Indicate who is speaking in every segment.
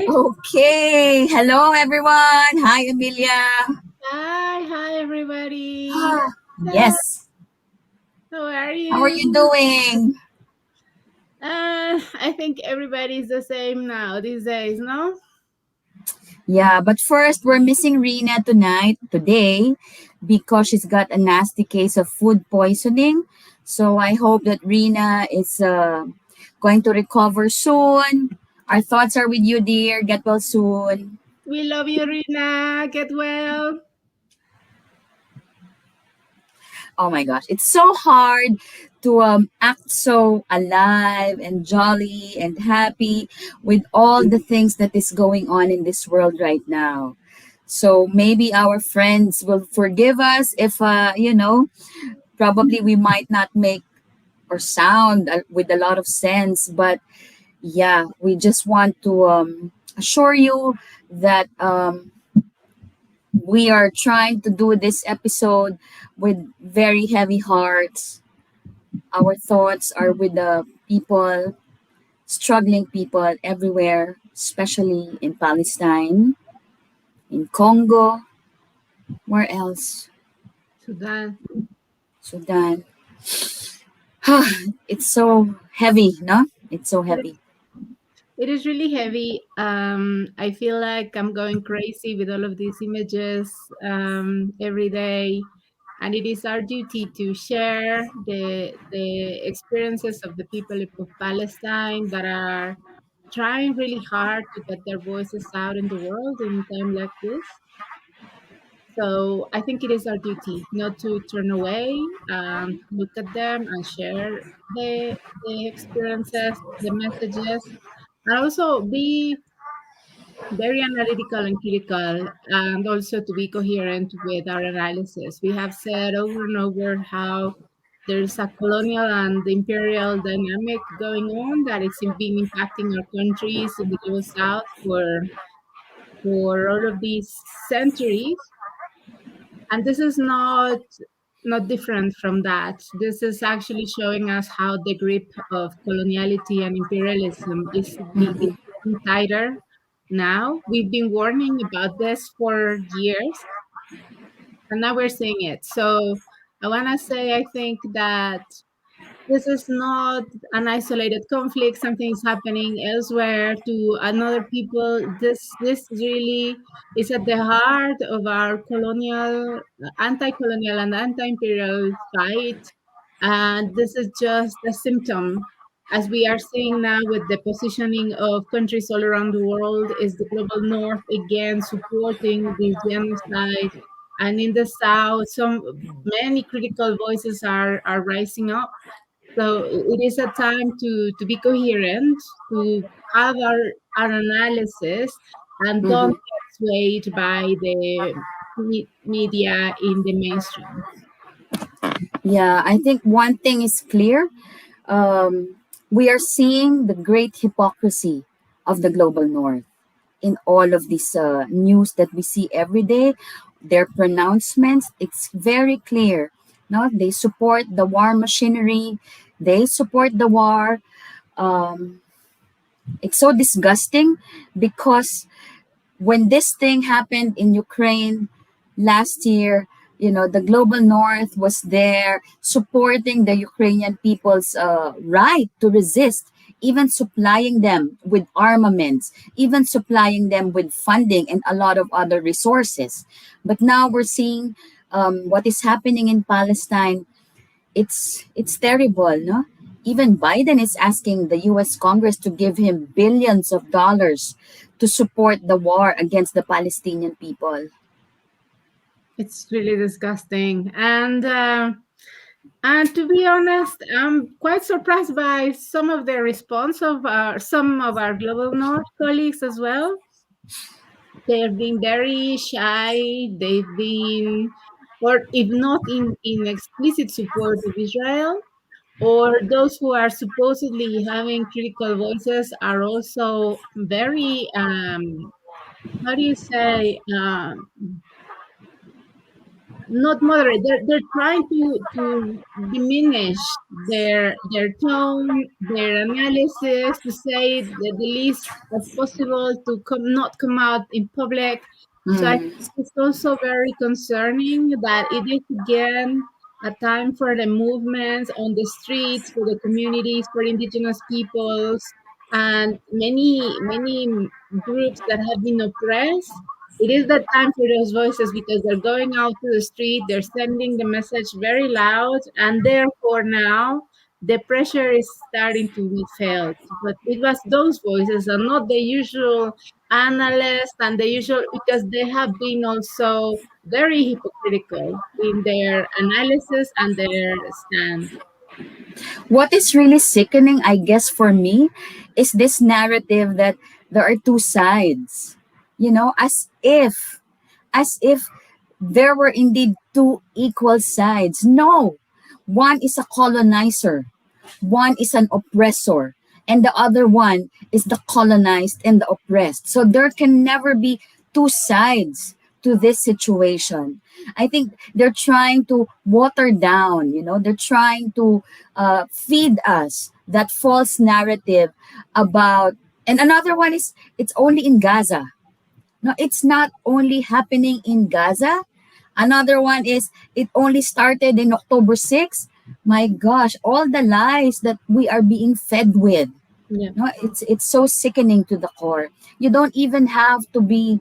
Speaker 1: Okay. Hello, everyone. Hi, Emilia.
Speaker 2: Hi, everybody.
Speaker 1: Ah,
Speaker 2: Uh,
Speaker 1: yes.
Speaker 2: How are
Speaker 1: How are
Speaker 2: you?
Speaker 1: you doing?
Speaker 2: I think everybody's the same now these days, no?
Speaker 1: Yeah, but first, we're missing Rina today, because she's got a nasty case of food poisoning. So I hope that Rina is going to recover soon. Our thoughts are with you, dear. Get well soon.
Speaker 2: We love you, Rina. Get well.
Speaker 1: Oh my gosh, it's so hard to act so alive and jolly and happy with all the things that is going on in this world right now. So maybe our friends will forgive us if probably we might not make or sound with a lot of sense, but yeah, we just want to assure you that we are trying to do this episode with very heavy hearts. Our thoughts are with the people, struggling people everywhere, especially in Palestine, in Congo, where else?
Speaker 2: Sudan.
Speaker 1: Sudan. It's so heavy, no? It's so
Speaker 2: It
Speaker 1: heavy.
Speaker 2: it is really heavy. I feel like I'm going crazy with all of these images every day. And it is our duty to share the experiences of the people of Palestine that are trying really hard to get their voices out in the world in a time like this. So I think it is our duty not to turn away, look at them and share the experiences, the messages, and also be very analytical and critical, and also to be coherent with our analysis. We have said over and over how there's a colonial and imperial dynamic going on that it's been impacting our countries in the global south for all of these centuries. And this is not different from that. This is actually showing us how the grip of coloniality and imperialism is
Speaker 1: Mhm.
Speaker 2: getting tighter now. We've been warning about this for years, and now we're seeing it. So I want to say, I think that this is not an isolated conflict. Something is happening elsewhere to another people. This really is at the heart of our anti-colonial and anti-imperial fight, and this is just a symptom. As we are seeing now with the positioning of countries all around the world, is the global north again supporting this genocide, and in the south, many critical voices are rising up. So it is a time to be coherent, to have our analysis, and don't
Speaker 1: Mhm.
Speaker 2: get swayed by the media in the mainstream.
Speaker 1: Yeah, I think one thing is clear. We are seeing the great hypocrisy of the global north in all of these news that we see every day, their pronouncements. It's very clear. No, they support the war machinery. They support the war. Um, it's so disgusting because when this thing happened in Ukraine last year, the global north was there supporting the Ukrainian people's right to resist, even supplying them with armaments, even supplying them with funding and a lot of other resources. But now we're seeing what is happening in Palestine. It's terrible, no? Even Biden is asking the US Congress to give him billions of dollars to support the war against the Palestinian people.
Speaker 2: It's really disgusting, and to be honest, I'm quite surprised by some of the response of some of our global north colleagues as well. They've been very shy. They've been, or if not in explicit support of Israel, or those who are supposedly having critical voices are also very, how do you say, not moderate. They're trying to diminish their tone, their analysis, to say the least as possible, to not come out in public. So I think
Speaker 1: Mm.
Speaker 2: it's also very concerning that it is again a time for the movements on the streets, for the communities, for indigenous peoples, and many groups that have been oppressed. It is the time for those voices because they're going out to the street, they're sending the message very loud, and therefore now the pressure is starting to be felt. But it was those voices and not the usual analysts and the usual, because they have been also very hypocritical in their analysis and their stand.
Speaker 1: What is really sickening, I guess, for me, is this narrative that there are two sides. As if there were indeed two equal sides. No, one is a colonizer, one is an oppressor, and the other one is the colonized and the oppressed. So there can never be two sides to this situation. I think they're trying to water down, they're trying to feed us that false narrative about. And another one is it's only in Gaza. No, it's not only happening in Gaza. Another one is it only started in October 6th. My gosh, all the lies that we are being fed with.
Speaker 2: Yeah.
Speaker 1: No, it's so sickening to the core. You don't even have to be,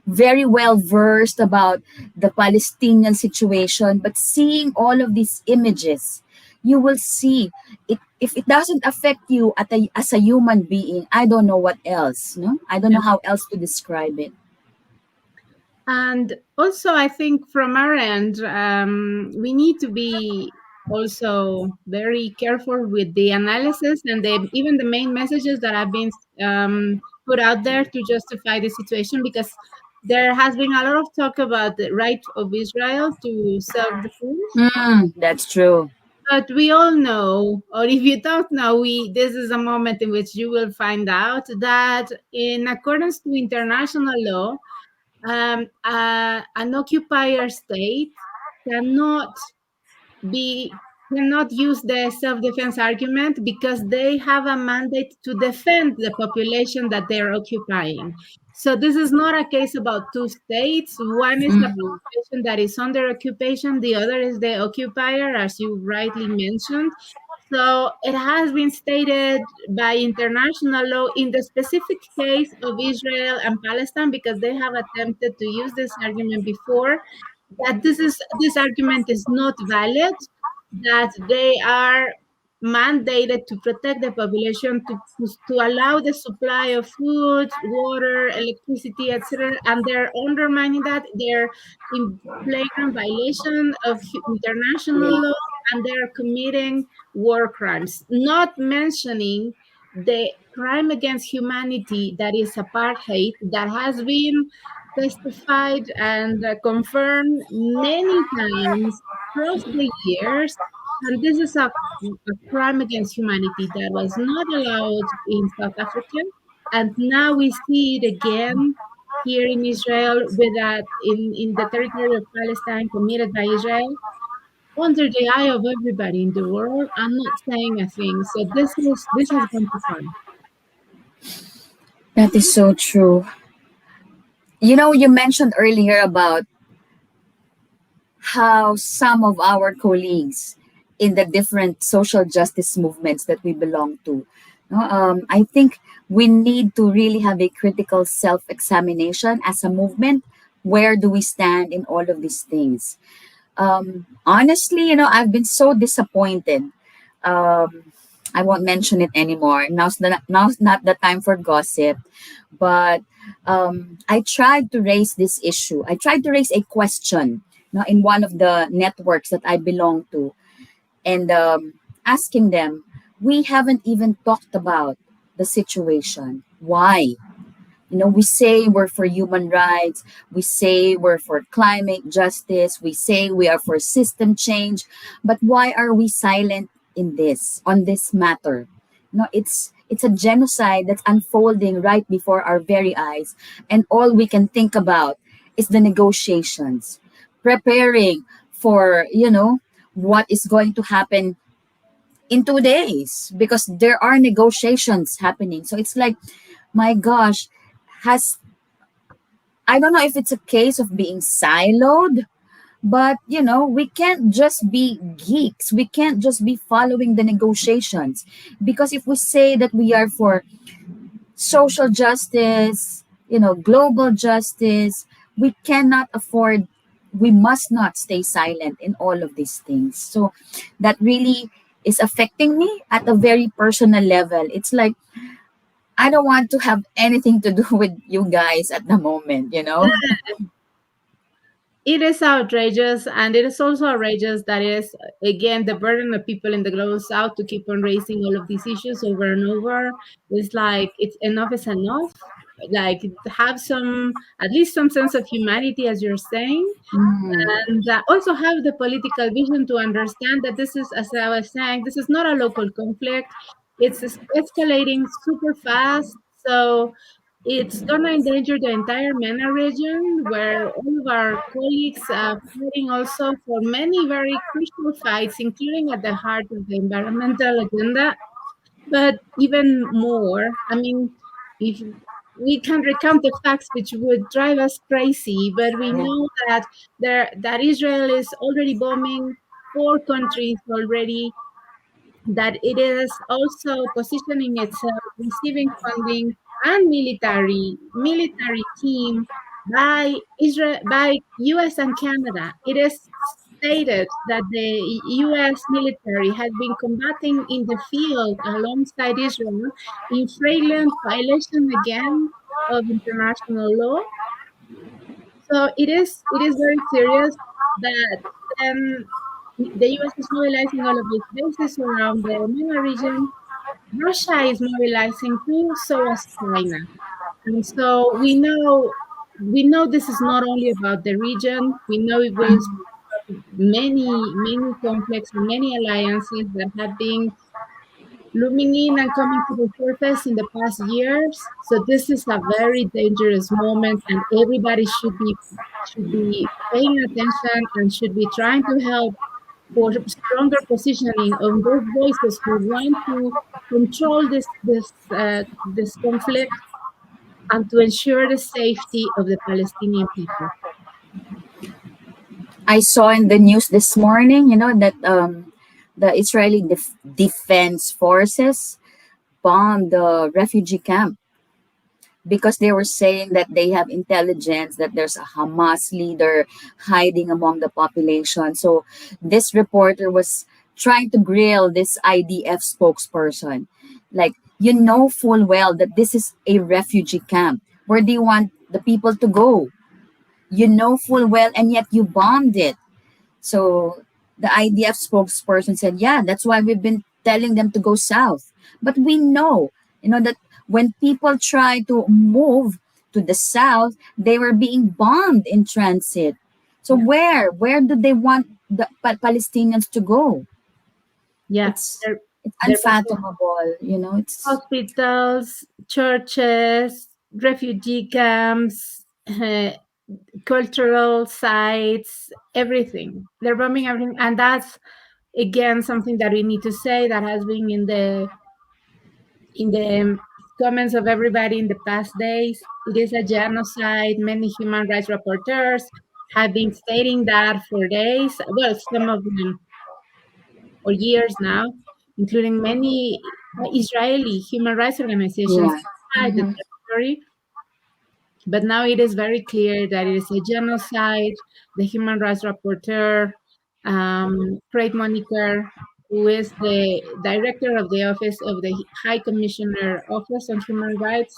Speaker 1: very well versed about the Palestinian situation, but seeing all of these images, you will see it. If it doesn't affect you as a human being, I don't know what else. No, I don't know how else to describe it.
Speaker 2: And also, I think from our end, we need to be also very careful with the analysis and even the main messages that have been put out there to justify the situation, because there has been a lot of talk about the right of Israel to self-defense.
Speaker 1: That's true.
Speaker 2: But we all know, or if you don't know, this is a moment in which you will find out that, in accordance to international law, an occupier state cannot be cannot use the self-defense argument because they have a mandate to defend the population that they're occupying. So this is not a case about two states. One is a
Speaker 1: Mm.
Speaker 2: population that is under occupation, the other is the occupier, as you rightly mentioned. So it has been stated by international law in the specific case of Israel and Palestine, because they have attempted to use this argument before, that this argument is not valid, that they are mandated to protect the population, to allow the supply of food, water, electricity, etc., and they're undermining that. They're in flagrant violation of international
Speaker 1: Yeah.
Speaker 2: law, and they're committing war crimes, not mentioning the crime against humanity that is apartheid, that has been testified and confirmed many times across the years. And this is a crime against humanity that was not allowed in South Africa. And now we see it again here in Israel, with that in the territory of Palestine committed by Israel, under the eye of everybody in the world. I'm not saying a thing. So this has gone too far.
Speaker 1: That is so true. You mentioned earlier about how some of our colleagues in the different social justice movements that we belong to, no, I think we need to really have a critical self examination as a movement. Where do we stand in all of these things? Honestly, I've been so disappointed. Um, I won't mention it anymore. Now's not the time for gossip. But I tried to raise this issue. I tried to raise a question, in one of the networks that I belong to, and asking them, we haven't even talked about the situation. Why? We say we're for human rights. We say we're for climate justice. We say we are for system change. But why are we silent on this matter? It's a genocide that's unfolding right before our very eyes. And all we can think about is the negotiations. preparing for, what is going to happen in 2 days, because there are negotiations happening. So it's like, my gosh, has I don't know if it's a case of being siloed, but we can't just be geeks. We can't just be following the negotiations, because if we say that we are for social justice, global justice, we cannot afford, we must not stay silent in all of these things. So that really is affecting me at a very personal level. It's like, I don't want to have anything to do with you guys at the moment.
Speaker 2: It is outrageous, and it is also outrageous that it is again the burden of people in the global south to keep on raising all of these issues over and over. It's like it's enough is enough. Like have some at least some sense of humanity, as you're saying,
Speaker 1: Mm,
Speaker 2: and also have the political vision to understand that this is, as I was saying, this is not a local conflict. It's escalating super fast. So it's going to endanger the entire MENA region, where all of our colleagues are fighting also for many very crucial fights, including at the heart of the environmental agenda. But even more, I mean, if we can recount the facts, which would drive us crazy, but we
Speaker 1: yeah.
Speaker 2: know that Israel is already bombing 4 countries already, that it is also positioning itself, receiving funding and military team by Israel, by US and Canada. It is stated that the US military has been combating in the field alongside Israel in flagrant violation again of international law. So it is very serious that um, the US is mobilizing all of its bases around the MENA region. Russia is mobilizing too, so is China. And so we know this is not only about the region. We know it will spark many conflicts and many alliances that have been looming in and coming to the surface in the past years. So this is a very dangerous moment, and everybody should be paying attention and should be trying to help for stronger positioning of those voices who want to control this conflict and to ensure the safety of the Palestinian people.
Speaker 1: I saw in the news this morning, that the Israeli defense forces bombed the refugee camp, because they were saying that they have intelligence that there's a Hamas leader hiding among the population. So this reporter was trying to grill this IDF spokesperson. Like, full well that this is a refugee camp. Where do you want the people to go? Full well, and yet you bombed it. So the IDF spokesperson said, yeah, that's why we've been telling them to go south. But we know, that when people try to move to the south, they were being bombed in transit. So
Speaker 2: Yeah,
Speaker 1: where do they want the Palestinians to go?
Speaker 2: yeah.
Speaker 1: It's
Speaker 2: They're,
Speaker 1: it's
Speaker 2: they're
Speaker 1: unfathomable. It's
Speaker 2: hospitals, churches, refugee camps, cultural sites, everything. They're bombing everything, and that's again something that we need to say that has been in the comments of everybody in the past days. It is a genocide. Many human rights rapporteurs have been stating that for days. Well, some of them for years now, including many Israeli human rights organizations
Speaker 1: yeah.
Speaker 2: inside the territory. But now it is very clear that it is a genocide. The human rights rapporteur, Craig Moniker, who is the director of the Office of the High Commissioner Office on Human Rights,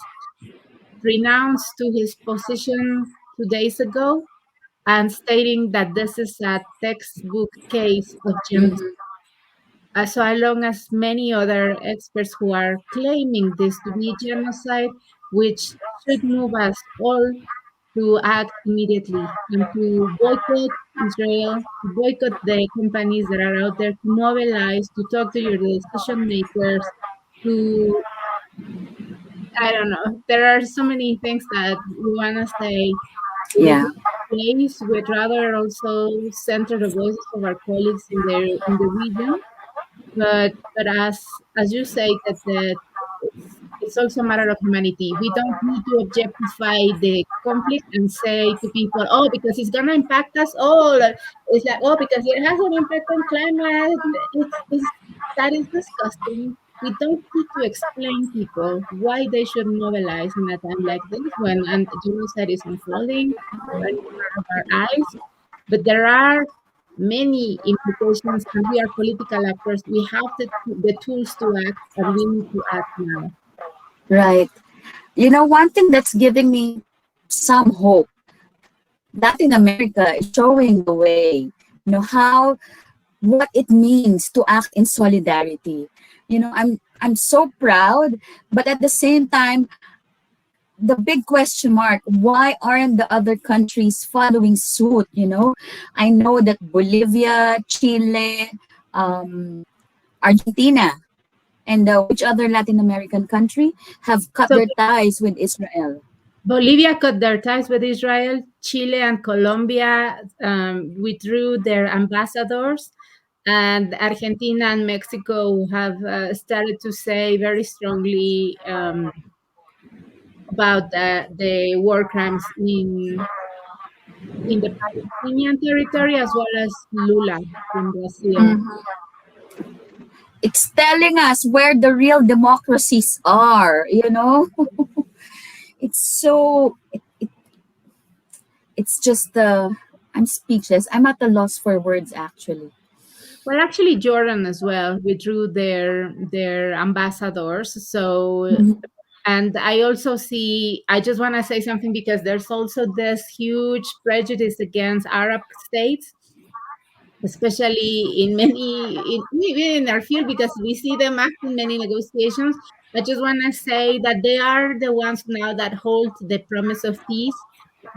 Speaker 2: renounced to his position 2 days ago and stating that this is a textbook case of genocide.
Speaker 1: Mhm.
Speaker 2: So along as many other experts who are claiming this to be genocide, which should move us all to act immediately and to boycott Israel, to boycott the companies that are out there, to mobilize, to talk to your decision makers, to, I don't know, there are so many things that we want to say. It is
Speaker 1: Yeah.
Speaker 2: space. We'd rather also center the voices of our colleagues in the region. But as you say, that it's also a matter of humanity. We don't need to objectify the conflict and say to people, oh, because it's gonna impact us all. It's like, oh, because it has an impact on climate. It's that is disgusting. We don't need to explain people why they should mobilize in a time like this when and genocide is unfolding right in front of our eyes. But there are many implications, and we are political actors. We have the tools to act, and we need to act now.
Speaker 1: Right. You know, one thing that's giving me some hope, Latin America is showing the way, you know, how what it means to act in solidarity. You know, I'm so proud, but at the same time, the big question mark, why aren't the other countries following suit? You know, I know that Bolivia, Chile, um, Argentina, and which other Latin American country have cut
Speaker 2: So
Speaker 1: their ties with Israel?
Speaker 2: Bolivia cut their ties with Israel. Chile and Colombia withdrew their ambassadors, and Argentina and Mexico have started to say very strongly about the war crimes in the Palestinian territory as well as Lula in Brazil.
Speaker 1: It's telling us where the real democracies are, you know. It's so it's just I'm speechless. I'm at a loss for words actually.
Speaker 2: Well, actually, Jordan as well withdrew their ambassadors. So,
Speaker 1: Mhm.
Speaker 2: and I also see. I just want to say something because there's also this huge prejudice against Arab states, especially in many, even in our field, because we see them act in many negotiations. I just want to say that they are the ones now that hold the promise of peace.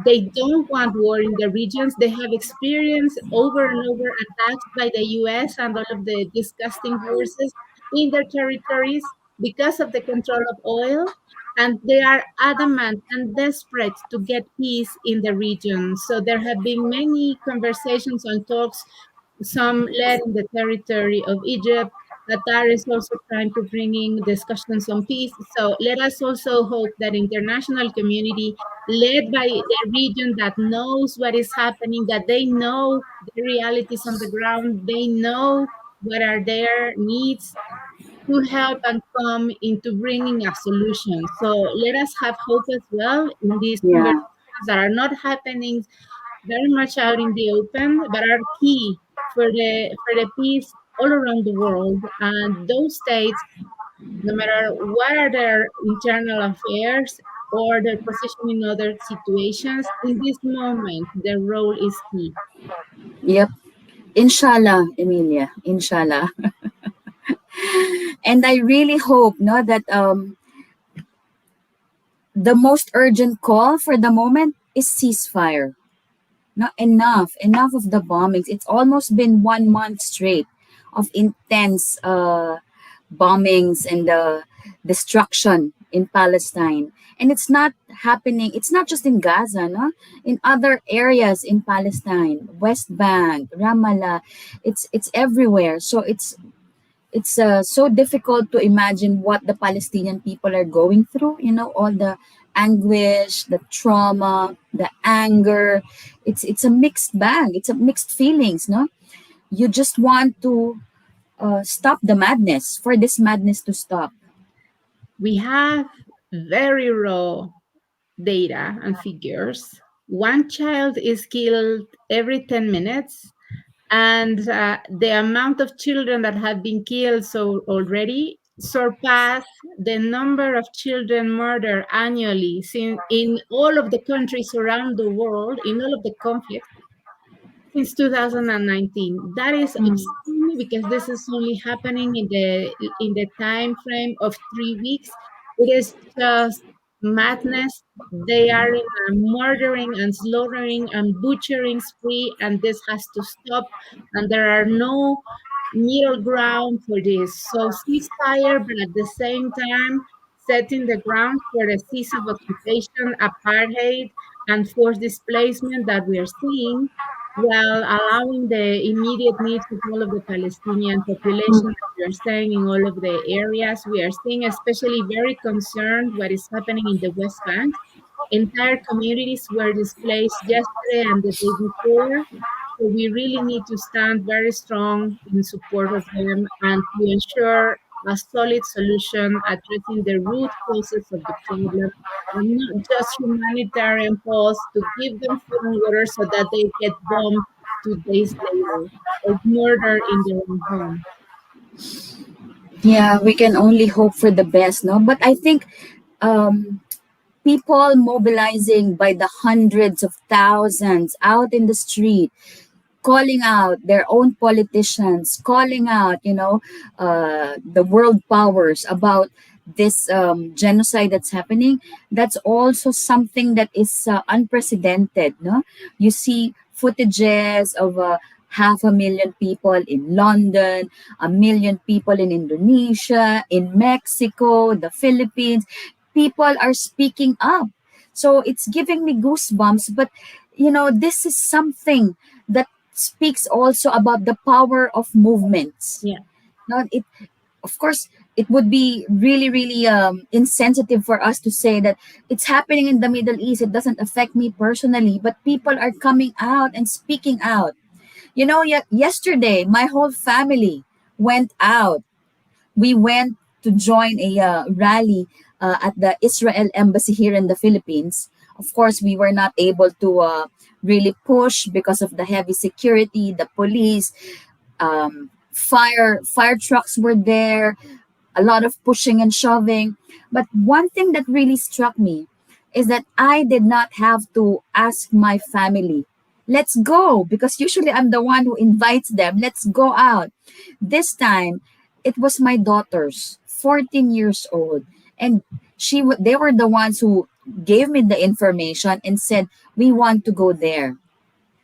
Speaker 2: They don't want war in the regions. They have experienced over and over attacks by the US and all of the disgusting forces in their territories because of the control of oil. And they are adamant and desperate to get peace in the region. So there have been many conversations and talks, some led in the territory of Egypt. Qatar is also trying to bring in discussions on peace. So let us also hope that international community, led by the region that knows what is happening, that they know the realities on the ground, they know what are their needs to help and come into bringing a solution. So let us have hope as well in these
Speaker 1: Yeah.
Speaker 2: conversations that are not happening very much out in the open, but are key for the peace all around the world. And those states, no matter what are their internal affairs or their position in other situations, in this moment, their role is key.
Speaker 1: Yep. Inshallah, Emilia. Inshallah. And I really hope no that the most urgent call for the moment is ceasefire. Not enough of the bombings. It's almost been 1 month straight of intense bombings and destruction in Palestine. And it's not happening, it's not just in Gaza, no? In other areas in Palestine, West Bank, Ramallah, it's everywhere. So it's so difficult to imagine what the Palestinian people are going through. You know, all the anguish, the trauma, the anger. It's a mixed bag. It's a mixed feelings. No, you just want to stop the madness for this madness to stop.
Speaker 2: We have very raw data and figures. One child is killed every 10 minutes, and the amount of children that have been killed so already surpass the number of children murdered annually in all of the countries around the world, in all of the conflicts since 2019. That is
Speaker 1: Mm.
Speaker 2: obscene because this is only happening in the time frame of 3 weeks. It is just madness. They are in a murdering and slaughtering and butchering spree, and this has to stop. And there are no middle ground for this. So ceasefire, but at the same time setting the ground for a cease of occupation, apartheid, and forced displacement that we are seeing, while allowing the immediate needs of all of the Palestinian population that we are saying in all of the areas. We are seeing, especially very concerned, what is happening in the West Bank. Entire communities were displaced yesterday and the day before. So we really need to stand very strong in support of them and to ensure a solid solution addressing the root causes of the problem, and not just humanitarian pause to give them food and water so that they get bombed 2 days later or murdered in their own home.
Speaker 1: Yeah, we can only hope for the best, no? But I think um, people mobilizing by the hundreds of thousands out in the street, calling out their own politicians, calling out, the world powers about this genocide that's happening. That's also something that is unprecedented. No, you see footages of 500,000 people in London, 1 million people in Indonesia, in Mexico, the Philippines. People are speaking up. So it's giving me goosebumps. But this is something that speaks also about the power of movements.
Speaker 2: Yeah,
Speaker 1: Now, of course, it would be really, really insensitive for us to say that it's happening in the Middle East. It doesn't affect me personally, but people are coming out and speaking out. Yesterday, my whole family went out. We went to join a rally at the Israel embassy here in the Philippines. Of course, we were not able to really push because of the heavy security, the police, fire trucks were there, a lot of pushing and shoving. But one thing that really struck me is that I did not have to ask my family, let's go, because usually I'm the one who invites them, let's go out. This time, it was my daughters, 14 years old, and they were the ones who gave me the information and said, we want to go there.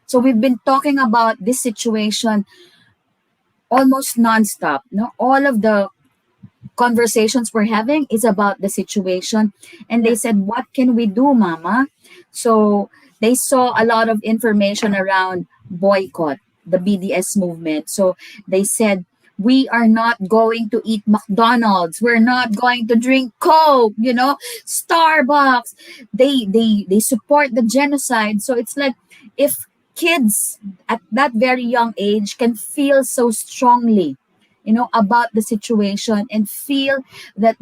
Speaker 1: So we've been talking about this situation almost nonstop. No, all of the conversations we're having is about the situation, and
Speaker 2: yeah.
Speaker 1: they said, what can we do, mama? So they saw a lot of information around boycott, the BDS movement. So they said, we are not going to eat McDonald's, we're not going to drink Coke, Starbucks. They support the genocide. So it's like, if kids at that very young age can feel so strongly about the situation and feel that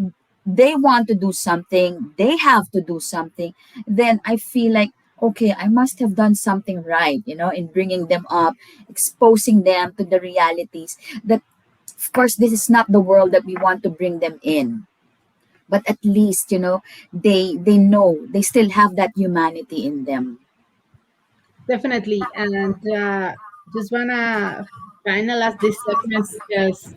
Speaker 1: they want to do something, they have to do something, then I feel like, okay, I must have done something right, in bringing them up, exposing them to the realities that, of course, this is not the world that we want to bring them in. But at least, they know they still have that humanity in them.
Speaker 2: Definitely. And just want to finalize this segment because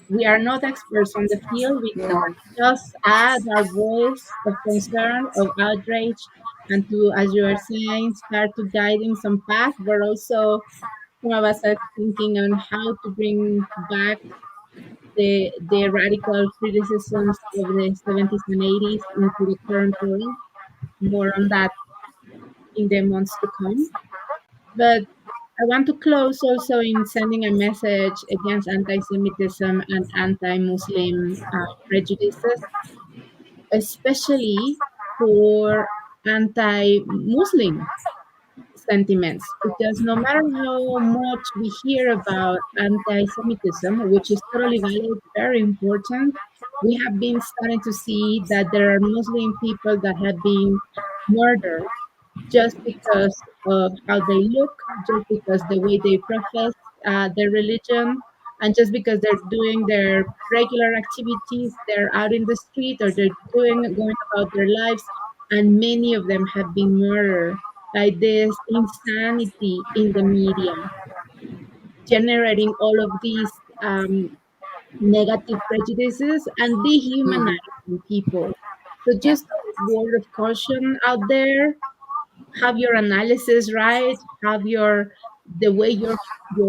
Speaker 2: we are not experts on the field. We can
Speaker 1: No.
Speaker 2: just add our voice of concern, of outrage, and to, as you are saying, start to guiding some path. But also, some of us are thinking on how to bring back the radical criticisms of the 70s and 80s into the current world. More on that in the months to come. But I want to close also in sending a message against anti Semitism and anti Muslim prejudices, especially for anti Muslim sentiments. Because no matter how much we hear about anti Semitism, which is totally valid, very important, we have been starting to see that there are Muslim people that have been murdered just because of how they look, just because the way they profess their religion, and just because they're doing their regular activities, they're out in the street or they're going about their lives, and many of them have been murdered by this insanity in the media, generating all of these negative prejudices and
Speaker 1: Mm.
Speaker 2: dehumanizing people. So
Speaker 1: Yeah.
Speaker 2: just a word of caution out there, have your analysis right, have your the way you're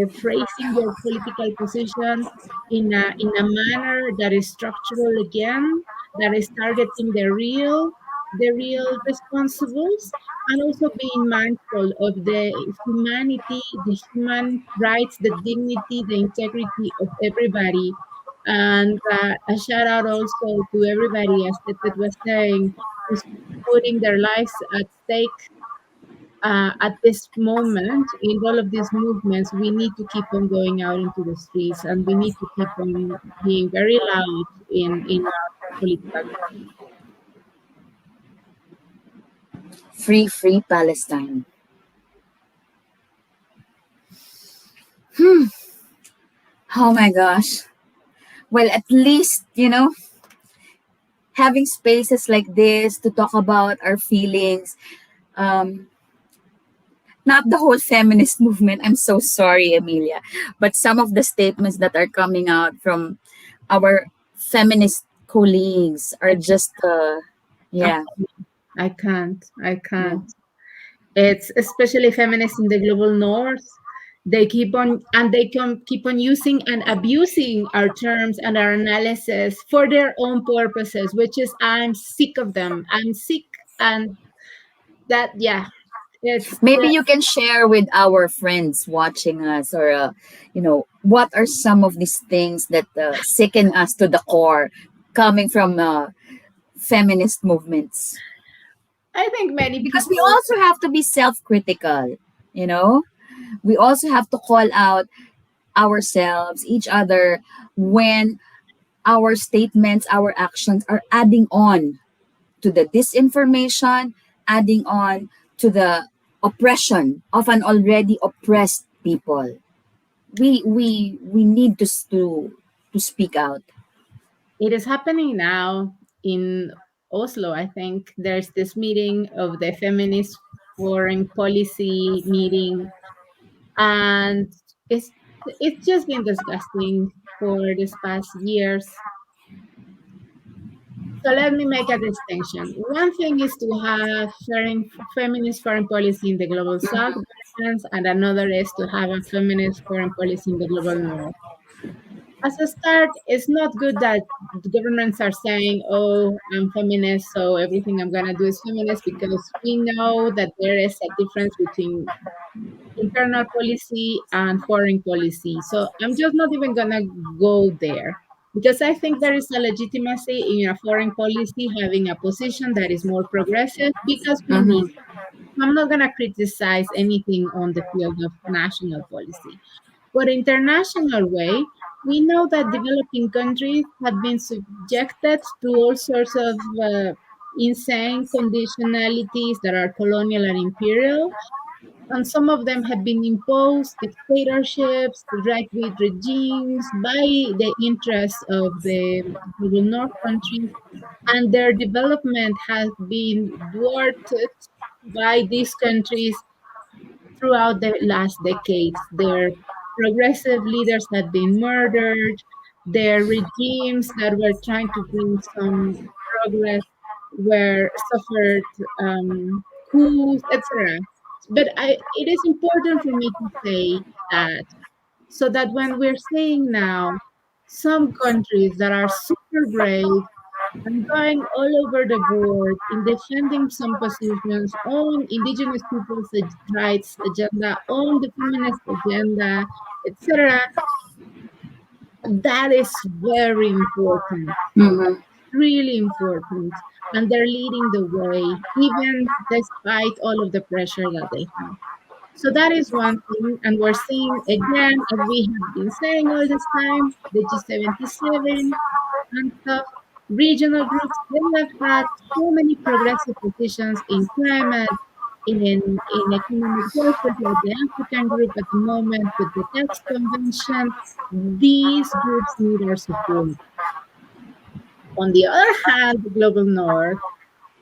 Speaker 2: phrasing your political position in a manner that is structural again, that is targeting the real, the real responsibles, and also being mindful of the humanity, the human rights, the dignity, the integrity of everybody. And a shout out also to everybody, as Ted was saying, who's putting their lives at stake at this moment. In all of these movements, we need to keep on going out into the streets, and we need to keep on being very loud in our political.
Speaker 1: Free, free Palestine. Oh my gosh. Well, at least, having spaces like this to talk about our feelings, um, not the whole feminist movement. I'm so sorry, Emilia. But some of the statements that are coming out from our feminist colleagues are
Speaker 2: I,
Speaker 1: just,
Speaker 2: I,
Speaker 1: yeah,
Speaker 2: I can't. I
Speaker 1: yeah.
Speaker 2: can't. It's especially feminists in the global north. They keep on and they can keep on using and abusing our terms and our analysis for their own purposes, which is I'm sick of them. I'm sick, and that yeah, it's
Speaker 1: Maybe you can share with our friends watching us, or, what are some of these things that sicken us to the core coming from feminist movements?
Speaker 2: I think many
Speaker 1: Because we
Speaker 2: people.
Speaker 1: also have to be self-critical, you know? We also have to call out ourselves, each other, when our statements, our actions are adding on to the disinformation, adding on to the oppression of an already oppressed people. We need to speak out.
Speaker 2: It is happening now in Oslo. I think there's this meeting of the feminist foreign policy meeting, and it's just been disgusting for this past years. So let me make a distinction. One thing is to have feminist foreign policy in the global south governments, and another is to have a feminist foreign policy in the global north. As a start, it's not good that the governments are saying, oh, I'm feminist, so everything I'm going to do is feminist, because we know that there is a difference between internal policy and foreign policy. So I'm just not even going to go there, because I think there is a legitimacy in a foreign policy having a position that is more progressive, because we need.
Speaker 1: Mm-hmm.
Speaker 2: I'm not going to criticize anything on the field of national policy. But international way, we know that developing countries have been subjected to all sorts of insane conditionalities that are colonial and imperial, and some of them have been imposed dictatorships, right with regimes by the interests of the global north countries, and their development has been thwarted by these countries throughout the last decades. Their progressive leaders had been murdered. Their regimes that were trying to bring some progress were suffered coups, etc. But it is important for me to say that, so that when we're seeing now some countries that are super brave and going all over the board in defending some positions on indigenous people's rights agenda, on the feminist agenda, etc. That is very important,
Speaker 1: Mm-hmm.
Speaker 2: really important. And they're leading the way, even despite all of the pressure that they have. So that is one thing. And we're seeing again, as we have been saying all this time, the G77 and stuff, regional groups, they have had so many progressive positions in climate, in economic justice, like the African group at the moment with the tax convention. These groups need our support. On the other hand, the global north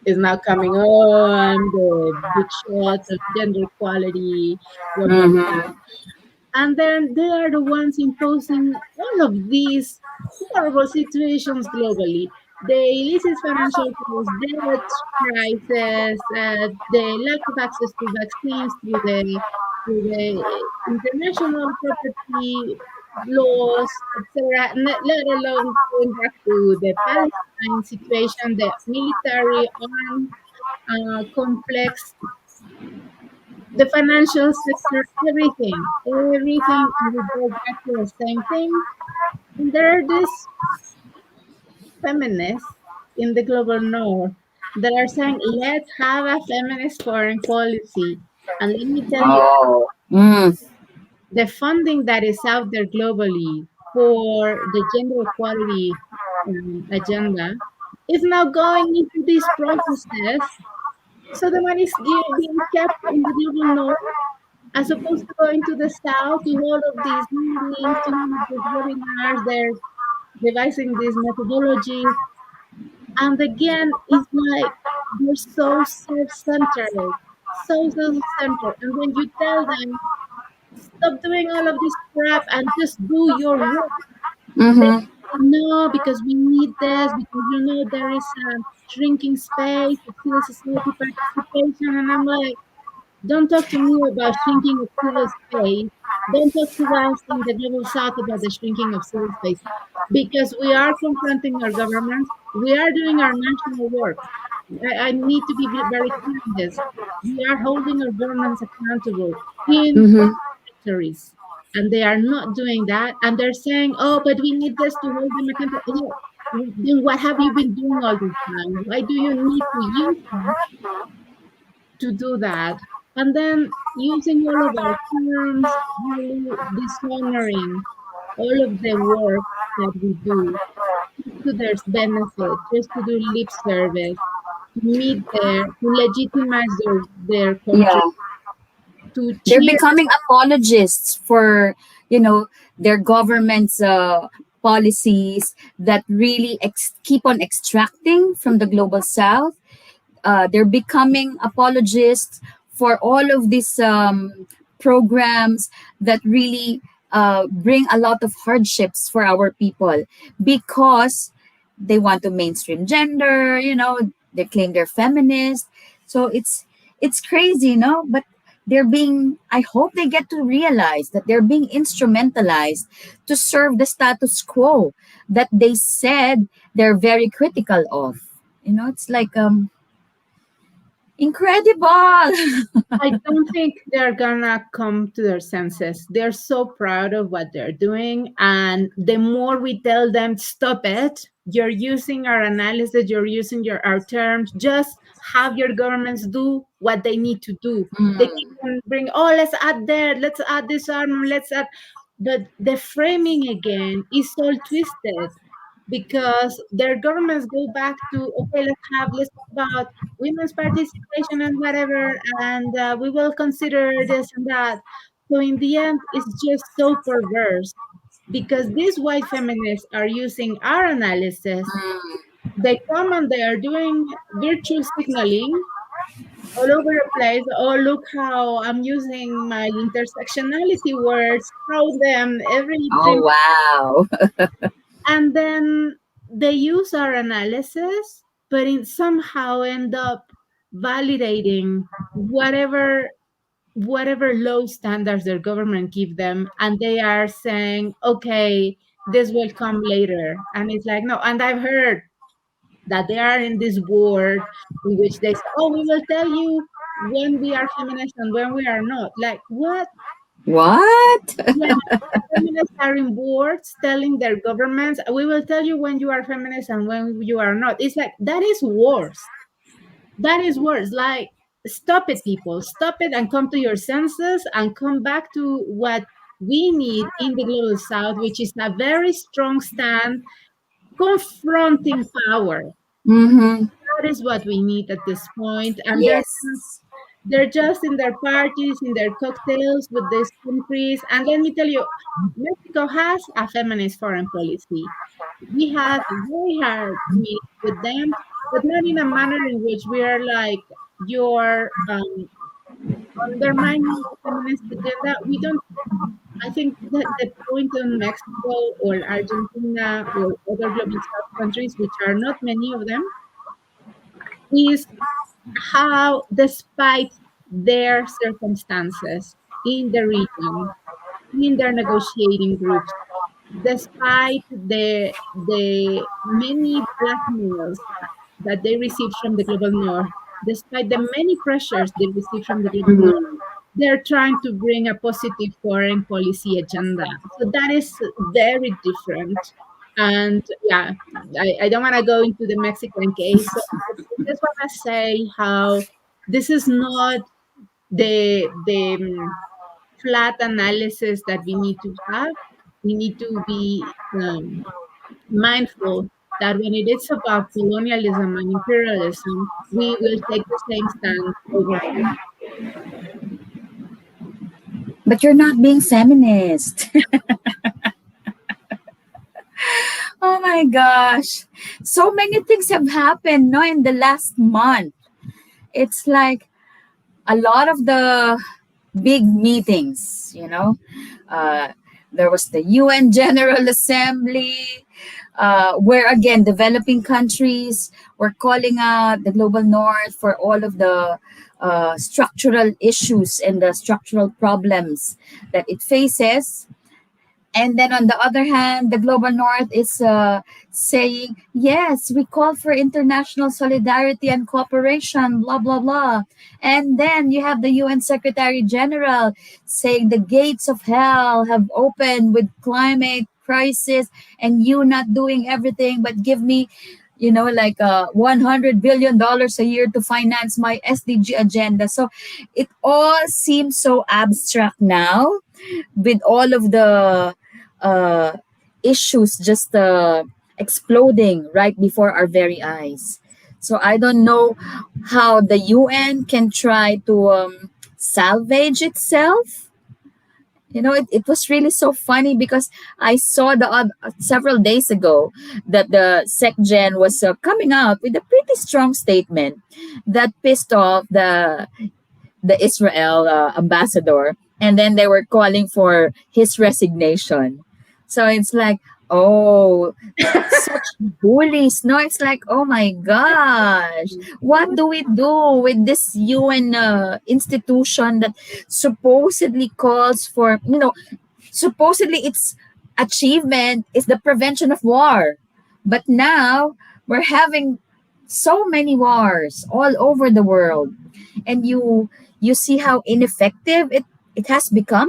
Speaker 2: is now coming on, the big shots of gender equality, blah, blah, blah.
Speaker 1: Mm-hmm.
Speaker 2: And then they are the ones imposing all of these horrible situations globally. The illicit financial flows, debt crisis, the lack of access to vaccines through the international property laws, etc. Let alone going back to the Palestine situation, the military arm. complex, the financial sector, everything will go back to the same thing. And there are these feminists in the global north that are saying, let's have a feminist foreign policy. And let me tell you,
Speaker 1: Oh. Mm.
Speaker 2: the funding that is out there globally for the gender equality agenda is now going into these processes. So the money is being kept in the global north as opposed to going to the south to all of these meetings, to all of these webinars. They're devising these methodologies. And again, it's like they're so self-centered, so self-centered. And when you tell them, stop doing all of this crap and just do your work, they
Speaker 1: Mm-hmm.
Speaker 2: say, no, because we need this, because there is a shrinking space of civil society participation. And I'm like, don't talk to me about shrinking of civil space. Don't talk to us in the global south about the shrinking of civil space. Because we are confronting our governments, we are doing our national work. I need to be very clear on this. We are holding our governments accountable in
Speaker 1: Mm-hmm.
Speaker 2: territories, and they are not doing that. And they're saying, "Oh, but we need this to hold them accountable." Yeah. Then what have you been doing all this time? Why do you need to use them to do that? And then using all of our terms, really dishonoring all of the work that we do to their benefit, just to do lip service, to meet to legitimize their
Speaker 1: Yeah.
Speaker 2: country, to
Speaker 1: They're
Speaker 2: cheer.
Speaker 1: becoming apologists for, their government's policies that really keep on extracting from the global south. They're becoming apologists for all of these programs that really bring a lot of hardships for our people because they want to mainstream gender. They claim they're feminist. So it's crazy, but they're being, I hope they get to realize that they're being instrumentalized to serve the status quo that they said they're very critical of. It's like incredible.
Speaker 2: I don't think they're gonna come to their senses. They're so proud of what they're doing. And the more we tell them, stop it, you're using our analysis, you're using our terms, just have your governments do what they need to do. They keep
Speaker 1: Mm,
Speaker 2: on bring, oh, let's add there, let's add this arm, let's add. But the framing again is all twisted because their governments go back to, okay, let's talk about women's participation and whatever, and we will consider this and that. So in the end, it's just so perverse because these white feminists are using our analysis.
Speaker 1: mm.
Speaker 2: They come and they are doing virtue signaling all over the place. Oh, look how I'm using my intersectionality words, throw them every
Speaker 1: Oh,
Speaker 2: 3 minutes,
Speaker 1: wow.
Speaker 2: and then they use our analysis, but it somehow end up validating whatever low standards their government give them, and they are saying, okay, this will come later. And it's like, no. And I've heard that they are in this board in which they say, oh, we will tell you when we are feminist and when we are not. Like, what?
Speaker 1: What?
Speaker 2: Yeah, feminists are in boards telling their governments, we will tell you when you are feminist and when you are not. It's like, that is worse. That is worse. Like, stop it, people. Stop it and come to your senses and come back to what we need in the global south, which is a very strong stand confronting power.
Speaker 1: Mm-hmm.
Speaker 2: That is what we need at this point. And
Speaker 1: Yes.
Speaker 2: they're just in their parties, in their cocktails with these countries. And let me tell you, Mexico has a feminist foreign policy. We had a very hard meeting with them, but not in a manner in which we are like, you're undermining the feminist agenda. We don't. I think that the point in Mexico or Argentina or other global south countries, which are not many of them, is how, despite their circumstances in the region, in their negotiating groups, despite the many blackmails that they received from the global north, despite the many pressures they receive from the global north,
Speaker 1: Mhm.
Speaker 2: they're trying to bring a positive foreign policy agenda. So that is very different. And yeah, I don't want to go into the Mexican case. So I just want to say how this is not the flat analysis that we need to have. We need to be mindful that when it is about colonialism and imperialism, we will take the same stand over.
Speaker 1: But you're not being feminist. Oh my gosh. So many things have happened no in the last month. It's like a lot of the big meetings, Uh, there was the UN General Assembly, where again developing countries were calling out the global north for all of the structural issues and the structural problems that it faces. And then on the other hand, the global north is saying, yes, we call for international solidarity and cooperation, blah, blah, blah. And then you have the UN Secretary General saying the gates of hell have opened with climate crisis and you not doing everything but give me, like $100 billion a year to finance my SDG agenda. So it all seems so abstract now with all of the uh, issues just exploding right before our very eyes. So I don't know how the UN can try to salvage itself. It was really so funny because I saw several days ago that the SecGen was coming out with a pretty strong statement that pissed off the Israel ambassador, and then they were calling for his resignation. So it's like, oh, such bullies. No, it's like, oh my gosh, what do we do with this UN institution that supposedly calls for, supposedly its achievement is the prevention of war. But now we're having so many wars all over the world, and you see how ineffective it has become.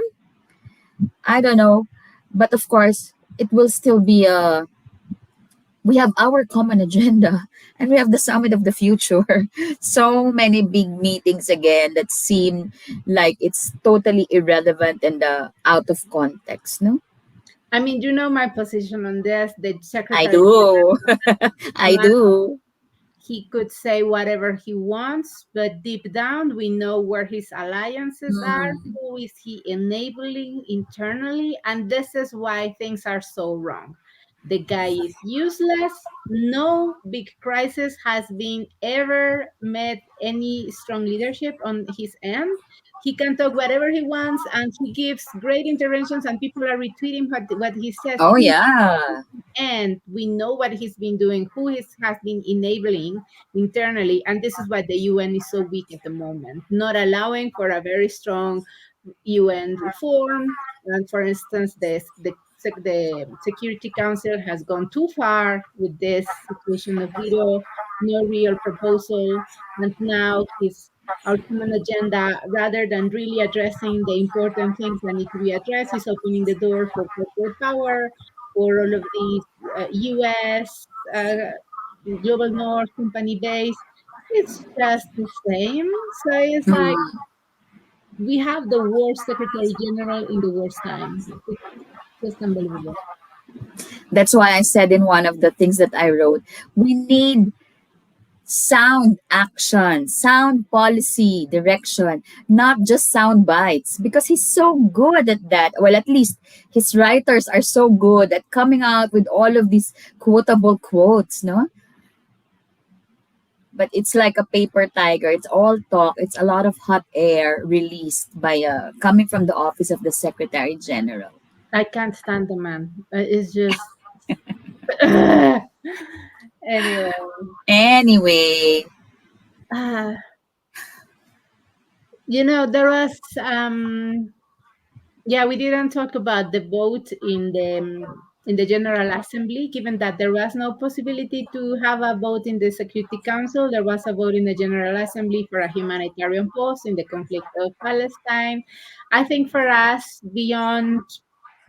Speaker 1: I don't know, but of course it will still be a we have our common agenda and we have the summit of the future. So many big meetings again that seem like it's totally irrelevant and out of context, no?
Speaker 2: I mean, you know my position on this. The
Speaker 1: I
Speaker 2: secretary
Speaker 1: do. I
Speaker 2: general,
Speaker 1: do.
Speaker 2: he could say whatever he wants, but deep down, we know where his alliances are,
Speaker 1: Hmm.
Speaker 2: who is he enabling internally, and this is why things are so wrong. The guy is useless. No big crisis has been ever met any strong leadership on his end. He can talk whatever he wants, and he gives great interventions, and people are retweeting what he says.
Speaker 1: Oh yeah.
Speaker 2: And we know what he's been doing, who he has been enabling internally, and this is why the UN is so weak at the moment, not allowing for a very strong UN reform. And for instance, the Security Council has gone too far with this situation of veto, no real proposal, and now his our common agenda, rather than really addressing the important things that need to be addressed, is opening the door for corporate power, for all of these US, Global North company base. It's just the same. So it's like
Speaker 1: Hmm.
Speaker 2: we have the worst Secretary General in the worst time. It's just unbelievable.
Speaker 1: That's why I said in one of the things that I wrote, we need sound action, sound policy direction, not just sound bites, because he's so good at that. Well, at least his writers are so good at coming out with all of these quotable quotes, no? But it's like a paper tiger. It's all talk. It's a lot of hot air released by coming from the office of the Secretary General.
Speaker 2: I can't stand the man. It's just anyway.
Speaker 1: Anyway,
Speaker 2: Uh, there was yeah, we didn't talk about the vote in the in the General Assembly, given that there was no possibility to have a vote in the Security Council. There was a vote in the General Assembly for a humanitarian pause in the conflict of Palestine. I think for us, beyond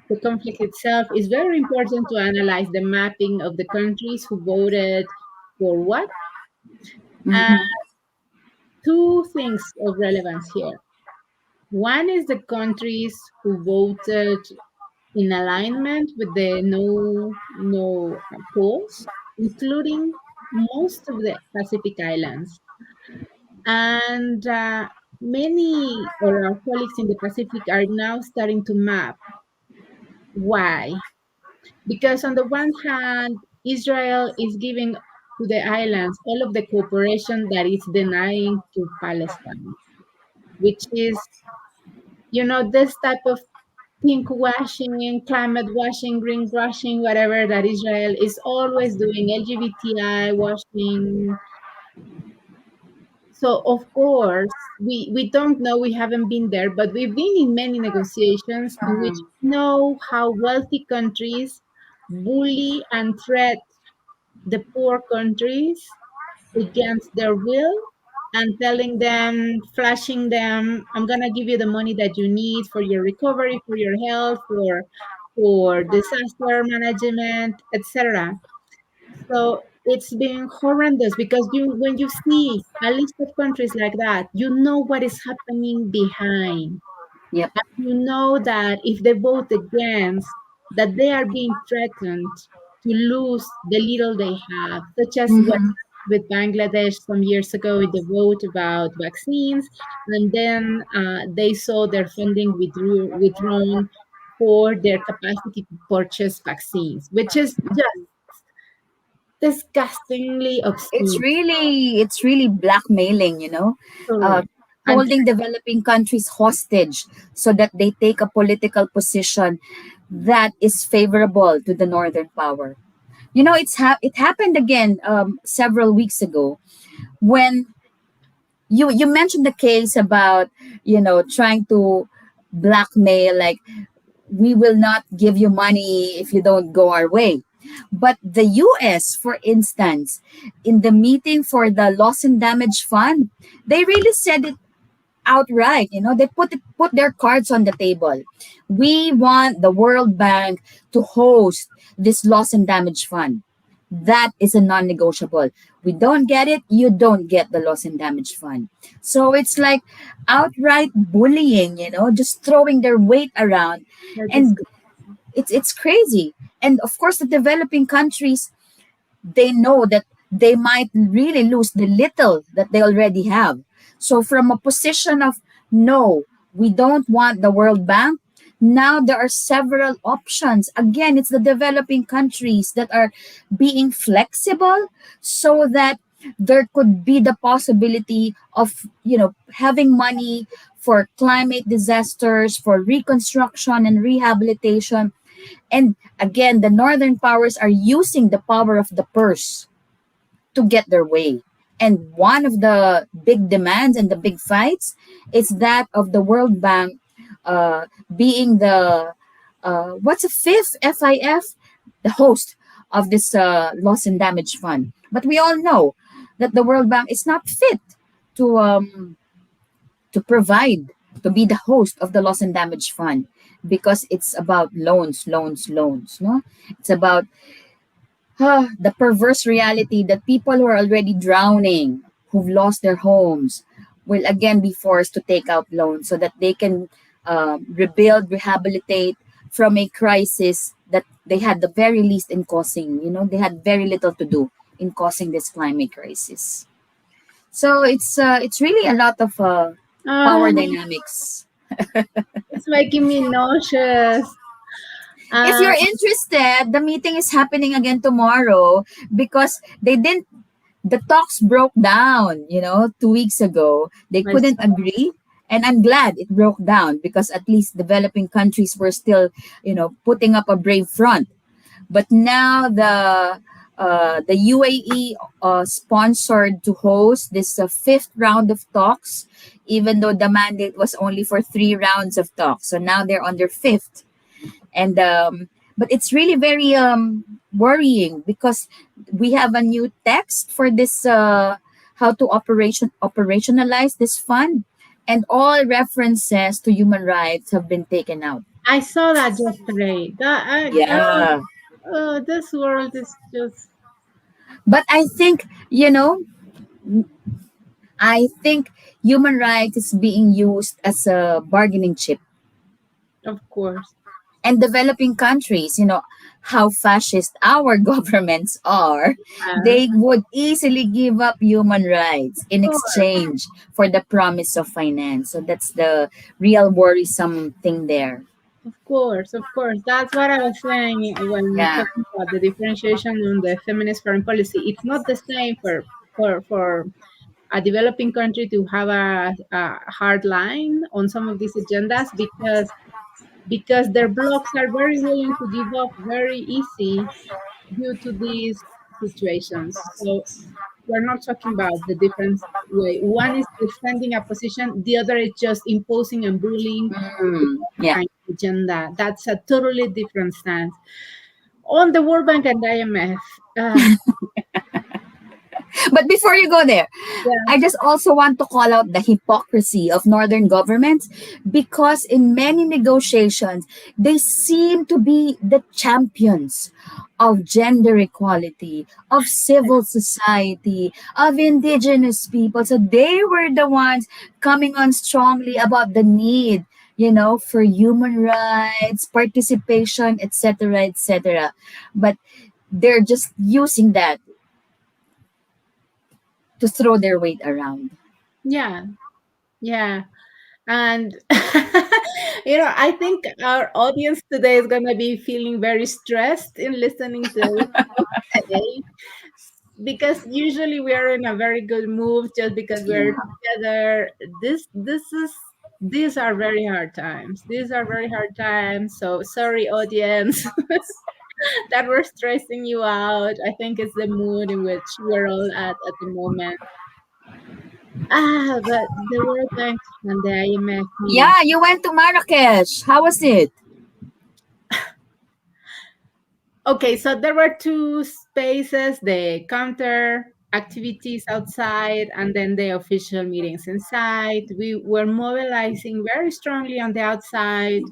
Speaker 2: the conflict itself, it's very important to analyze the mapping of the countries who voted for what. And
Speaker 1: Mm-hmm.
Speaker 2: two things of relevance here. One is the countries who voted in alignment with the no pause, including most of the Pacific Islands. And many of our colleagues in the Pacific are now starting to map why. Because on the one hand, Israel is giving to the islands all of the cooperation that it's denying to Palestine, which is, this type of pink washing, climate washing, green washing, whatever that Israel is always doing, LGBTI washing. So of course, we don't know, we haven't been there, but we've been in many negotiations in which we know how wealthy countries bully and threat the poor countries against their will and telling them, flashing them, I'm gonna give you the money that you need for your recovery, for your health, for disaster management, etc. So it's been horrendous because when you see a list of countries like that, you know what is happening behind.
Speaker 1: Yep.
Speaker 2: You know that if they vote against, that they are being threatened to lose the little they have, such as what
Speaker 1: Mm-hmm.
Speaker 2: with Bangladesh some years ago with the vote about vaccines, and then they saw their funding withdrawn for their capacity to purchase vaccines, which is just disgustingly
Speaker 1: It's
Speaker 2: obscene.
Speaker 1: really it's really blackmailing, uh,
Speaker 2: Correct. And
Speaker 1: holding developing countries hostage so that they take a political position that is favorable to the northern power. It happened again several weeks ago when you mentioned the case about trying to blackmail, like, we will not give you money if you don't go our way. But the US, for instance, in the meeting for the loss and damage fund, they really said it outright. They put their cards on the table. We want the World Bank to host this loss and damage fund. That is a non-negotiable. We don't get it, you don't get the loss and damage fund. So it's like outright bullying, just throwing their weight around.
Speaker 2: that is
Speaker 1: And it's crazy. And of course, the developing countries, they know that they might really lose the little that they already have. So, from a position of no, we don't want the World Bank, now there are several options. Again, it's the developing countries that are being flexible so that there could be the possibility of, having money for climate disasters, for reconstruction and rehabilitation. And again, the northern powers are using the power of the purse to get their way. And one of the big demands and the big fights is that of the World Bank being the what's a fifth FIF, the host of this loss and damage fund. But we all know that the World Bank is not fit to to provide to be the host of the loss and damage fund because it's about loans, no. It's about the perverse reality that people who are already drowning, who've lost their homes, will again be forced to take out loans so that they can rebuild, rehabilitate from a crisis that they had the very least in causing. They had very little to do in causing this climate crisis. So it's really a lot of power
Speaker 2: oh,
Speaker 1: dynamics.
Speaker 2: it's making me nauseous.
Speaker 1: If
Speaker 2: Uh,
Speaker 1: you're interested, the meeting is happening again tomorrow because the talks broke down, 2 weeks ago. They
Speaker 2: I
Speaker 1: couldn't agree. And I'm glad it broke down because at least developing countries were still, putting up a brave front. But now the UAE sponsored to host this fifth round of talks, even though the mandate was only for 3 rounds of talks. So now they're on their fifth. And But it's really very worrying because we have a new text for this how to operationalize this fund, and all references to human rights have been taken out.
Speaker 2: I saw that yesterday.
Speaker 1: Yeah.
Speaker 2: This world is just,
Speaker 1: But I think human rights is being used as a bargaining chip.
Speaker 2: of course.
Speaker 1: And developing countries, how fascist our governments are,
Speaker 2: Uh,
Speaker 1: they would easily give up human rights in
Speaker 2: of course,
Speaker 1: exchange for the promise of finance. So that's the real worrisome thing there.
Speaker 2: of course, of course. That's what I was saying when
Speaker 1: Yeah.
Speaker 2: talking about the differentiation on the feminist foreign policy. It's not the same for a developing country to have a hard line on some of these agendas because their blocs are very willing to give up very easy due to these situations. So we're not talking about the different way. One is defending a position, the other is just imposing and bullying
Speaker 1: Yeah.
Speaker 2: kind of agenda. That's a totally different stance. On the World Bank and IMF,
Speaker 1: But before you go there,
Speaker 2: yeah,
Speaker 1: I just also want to call out the hypocrisy of northern governments, because in many negotiations, they seem to be the champions of gender equality, of civil society, of indigenous people. So they were the ones coming on strongly about the need, for human rights, participation, etc., etc. But they're just using that to throw their weight around.
Speaker 2: yeah, yeah. And I think our audience today is gonna be feeling very stressed in listening to this today, because usually we are in a very good mood just because we're
Speaker 1: Yeah.
Speaker 2: together. These are very hard times. These are very hard times. So sorry, audience, that we're stressing you out. I think it's the mood in which we're all at the moment. But the World Bank and the IMF meeting.
Speaker 1: Yeah, you went to Marrakesh. How was it?
Speaker 2: Okay, so there were two spaces, the counter activities outside and then the official meetings inside. We were mobilizing very strongly on the outside.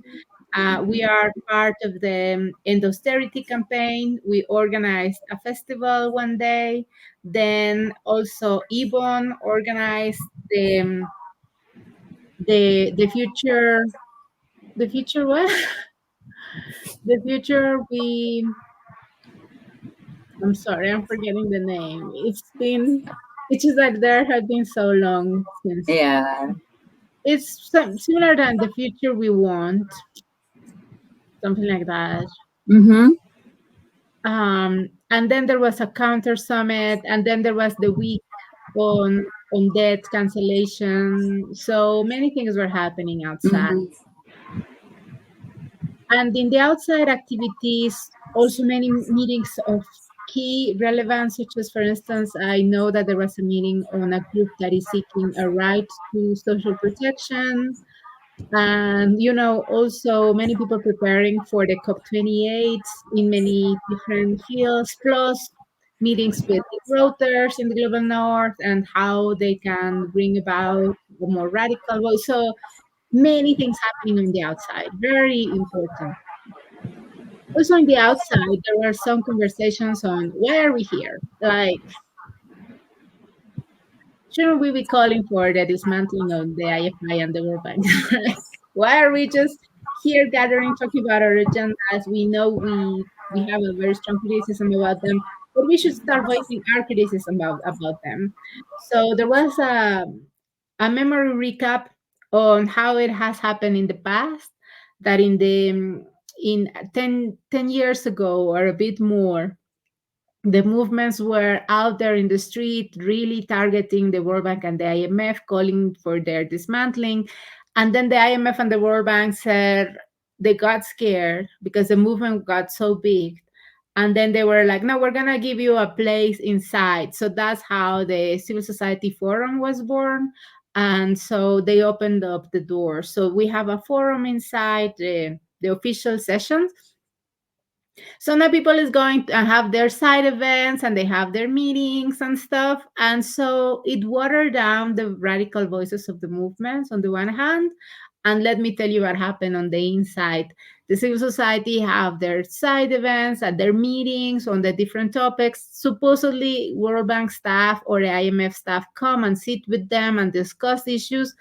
Speaker 2: We are part of the end austerity campaign. We organized a festival one day. Then also Ebon organized the future, the future what? The future we I'm sorry, I'm forgetting the name. It's just that there have been so long since.
Speaker 1: Yeah.
Speaker 2: It's similar than the future we want, something like that.
Speaker 1: Mm-hmm.
Speaker 2: And then there was a counter summit, and then there was the week on debt cancellation. So many things were happening outside.
Speaker 1: Mm-hmm.
Speaker 2: And in the outside activities, also many meetings of key relevance, such as, for instance, I know that there was a meeting on a group that is seeking a right to social protection. And, also many people preparing for the COP28 in many different fields, plus meetings with the growers in the global north and how they can bring about a more radical voice. So many things happening on the outside, very important. Also on the outside, there were some conversations on why are we here? Like, shouldn't we be calling for the dismantling of the IFI and the World Bank? Like, why are we just here gathering, talking about our agendas? We know we have a very strong criticism about them, but we should start voicing our criticism about them. So there was a memory recap on how it has happened in the past, that in 10 years ago or a bit more, the movements were out there in the street, really targeting the World Bank and the IMF, calling for their dismantling. And then the IMF and the World Bank said they got scared because the movement got so big. And then they were like, no, we're going to give you a place inside. So that's how the Civil Society Forum was born. And so they opened up the door. So we have a forum inside the official sessions, So now people is going to have their side events and they have their meetings and stuff. And so it watered down the radical voices of the movements on the one hand. And let me tell you what happened on the inside. The civil society have their side events and their meetings on the different topics. Supposedly World Bank staff or the IMF staff come and sit with them and discuss issues.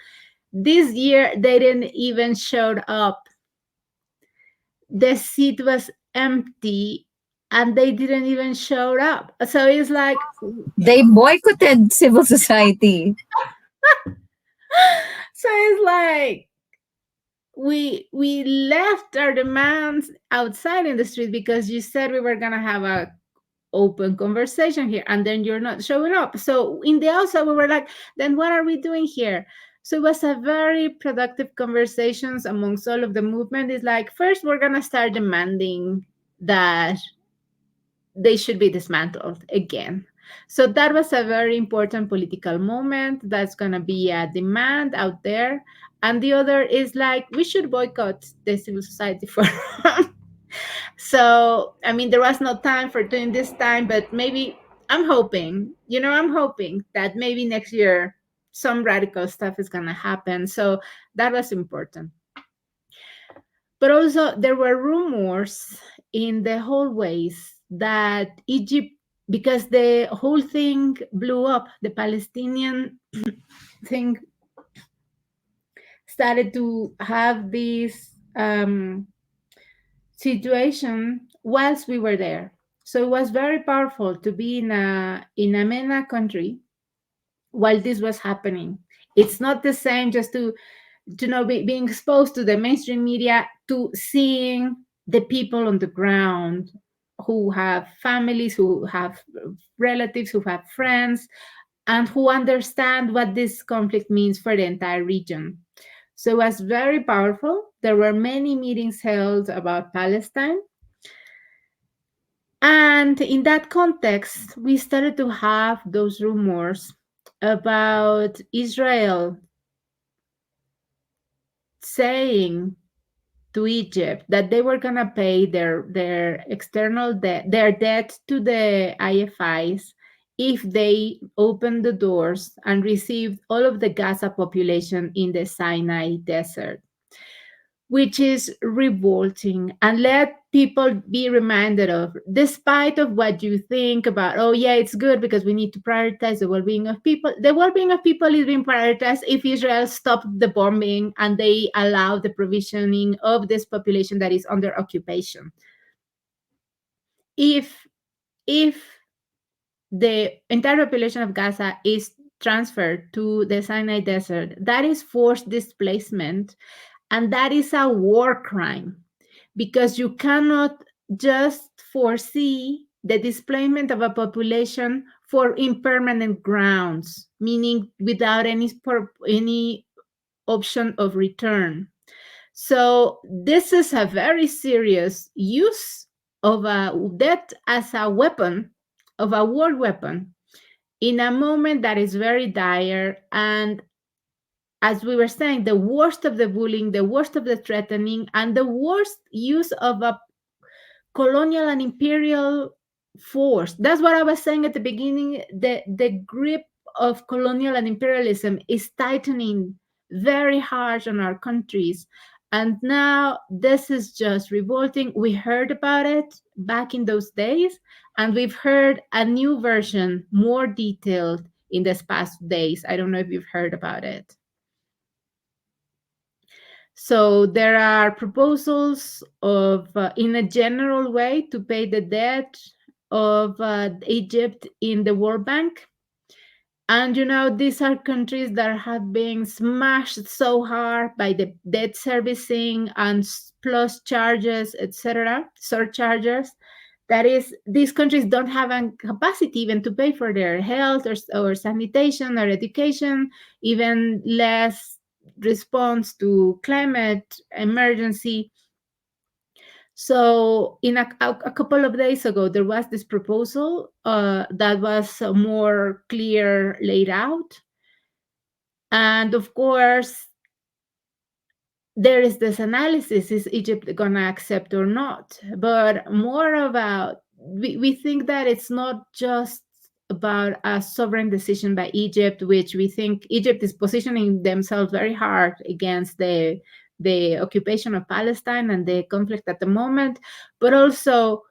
Speaker 2: This year they didn't even showed up. The seat was empty and they didn't even show up. So it's like,
Speaker 1: They boycotted civil society.
Speaker 2: so it's like we left our demands outside in the street because you said we were gonna have a open conversation here and then you're not showing up. So in the outside we were like, then what are we doing here? So it was a very productive conversations amongst all of the movement. It's like, first we're gonna start demanding that they should be dismantled again. So that was a very important political moment. That's going to be a demand out there. And the other is like, we should boycott the civil society for. So, I mean, there was no time for doing this time, but maybe I'm hoping that maybe next year some radical stuff is going to happen. So that was important. But also, there were rumors in the hallways that Egypt, because the whole thing blew up, the Palestinian thing started to have this situation whilst we were there. So it was very powerful to be in a MENA country while this was happening. It's not the same just being exposed to the mainstream media to seeing the people on the ground who have families, who have relatives, who have friends, and who understand what this conflict means for the entire region. So it was very powerful. There were many meetings held about Palestine. And in that context, we started to have those rumors about Israel saying to Egypt that they were gonna pay their external debt, their debt to the IFIs if they opened the doors and received all of the Gaza population in the Sinai desert, which is revolting. And let people be reminded of, despite of what you think about, oh yeah, it's good because we need to prioritize the well-being of people. The well-being of people is being prioritized if Israel stopped the bombing and they allow the provisioning of this population that is under occupation. If if the entire population of Gaza is transferred to the Sinai desert, that is forced displacement, and that is a war crime, because you cannot just foresee the displacement of a population for impermanent grounds, meaning without any option of return. So this is a very serious use of a debt as a weapon, of a war weapon, in a moment that is very dire. And as we were saying, the worst of the bullying, the worst of the threatening, and the worst use of a colonial and imperial force. That's what I was saying at the beginning. The grip of colonial and imperialism is tightening very hard on our countries. And now this is just revolting. We heard about it back in those days, and we've heard a new version, more detailed, in this past days. I don't know if you've heard about it. So there are proposals of, in a general way, to pay the debt of Egypt in the World Bank. And these are countries that have been smashed so hard by the debt servicing and plus charges, etc., surcharges. That is, these countries don't have a capacity even to pay for their health or sanitation or education, even less response to climate emergency. So, in a couple of days ago, there was this proposal that was more clear laid out. And of course, there is this analysis: is Egypt going to accept or not? But more about, we think that it's not just about a sovereign decision by Egypt, which we think Egypt is positioning themselves very hard against the occupation of Palestine and the conflict at the moment, but also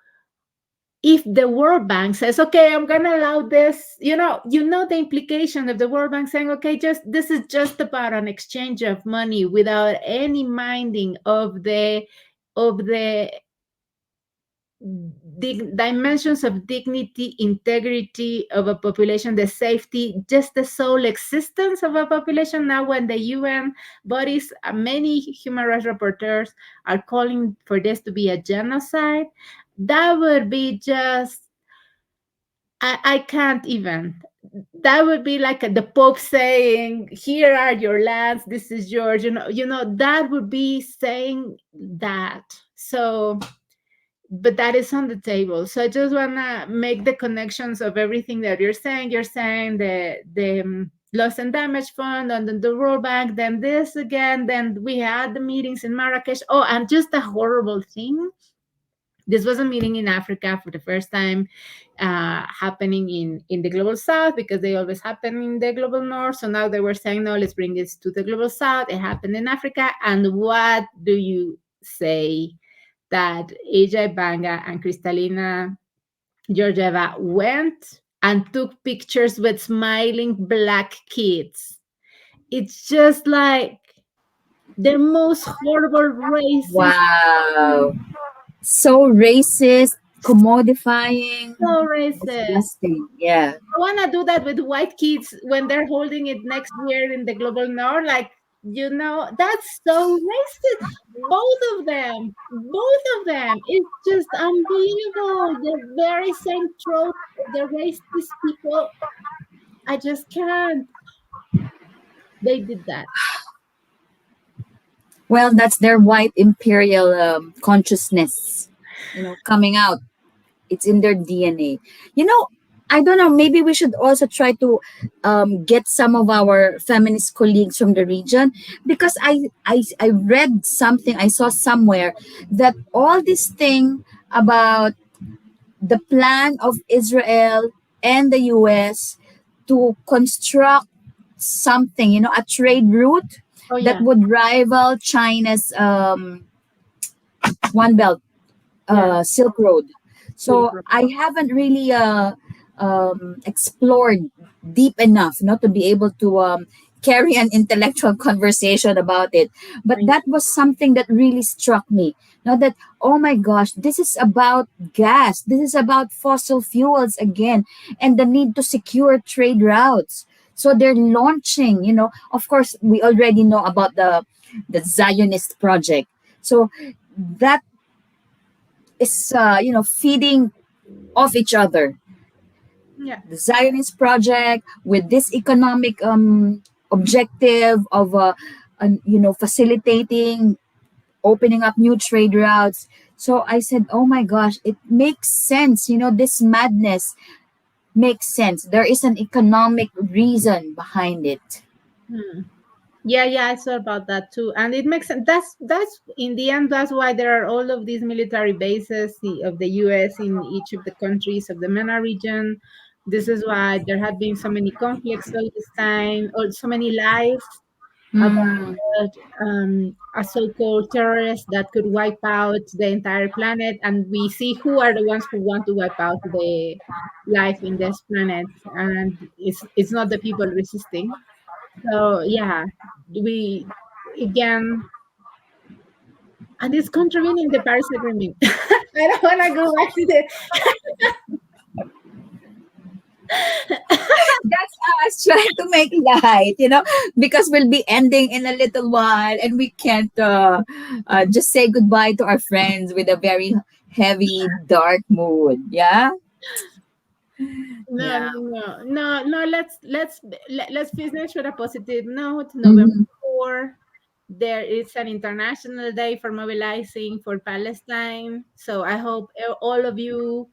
Speaker 2: if the World Bank says, okay, I'm going to allow this, the implication of the World Bank saying, okay, just this is just about an exchange of money without any minding of the dimensions of dignity, integrity of a population, the safety, just the sole existence of a population. Now, when the UN bodies, many human rights rapporteurs are calling for this to be a genocide, that would be just, I can't even. That would be like the Pope saying, "Here are your lands. This is yours." That would be saying that. So, but that is on the table. So I just wanna make the connections of everything that you're saying. You're saying the loss and damage fund, and then the World Bank, then this again, then we had the meetings in Marrakesh. Oh, and just a horrible thing. This was a meeting in Africa for the first time, happening in the global south, because they always happen in the global north. So now they were saying, no, let's bring this to the global south. It happened in Africa. And what do you say? That AJ Banga and Kristalina Georgieva went and took pictures with smiling black kids. It's just like the most horrible racist,
Speaker 1: Wow. So racist, commodifying,
Speaker 2: so racist.
Speaker 1: disgusting. Yeah.
Speaker 2: I want to do that with white kids when they're holding it next year in the global north. Like, that's so racist. Both of them. It's just unbelievable. The very same trope of the racist people. I just can't. They did that.
Speaker 1: Well, that's their white imperial consciousness, coming out. It's in their DNA. You know, I don't know. Maybe we should also try to get some of our feminist colleagues from the region, because I read something, I saw somewhere that all this thing about the plan of Israel and the US to construct something, a trade route
Speaker 2: Oh,
Speaker 1: that
Speaker 2: yeah.
Speaker 1: would rival China's One Belt,
Speaker 2: Yeah.
Speaker 1: Silk Road.
Speaker 2: Silk
Speaker 1: So
Speaker 2: Road.
Speaker 1: I haven't really explored deep enough not to be able to carry an intellectual conversation about it. But
Speaker 2: I
Speaker 1: that was something that really struck me. Now that, oh my gosh, this is about gas. This is about fossil fuels again, and the need to secure trade routes. So they're launching, of course, we already know about the Zionist project. So that is, feeding off each other.
Speaker 2: Yeah.
Speaker 1: The Zionist project with this economic objective of facilitating, opening up new trade routes. So I said, oh my gosh, it makes sense. This madness makes sense. There is an economic reason behind it.
Speaker 2: Hmm. Yeah, I saw about that too, and it makes sense. That's in the end. That's why there are all of these military bases of the U.S. in each of the countries of the MENA region. This is why there have been so many conflicts all this time, or so many lies
Speaker 1: Mm,
Speaker 2: about a so-called terrorist that could wipe out the entire planet, and we see who are the ones who want to wipe out the life in this planet, and it's not the people resisting. So yeah, we again, and it's contravening the Paris Agreement. I don't want to go back to the.
Speaker 1: that's us trying to make light, because we'll be ending in a little while, and we can't just say goodbye to our friends with a very heavy, dark mood. Yeah?
Speaker 2: No, no,
Speaker 1: Yeah.
Speaker 2: no, no, no. Let's finish with a positive note. November
Speaker 1: Mhm.
Speaker 2: 4, there is an international day for mobilizing for Palestine. So I hope all of you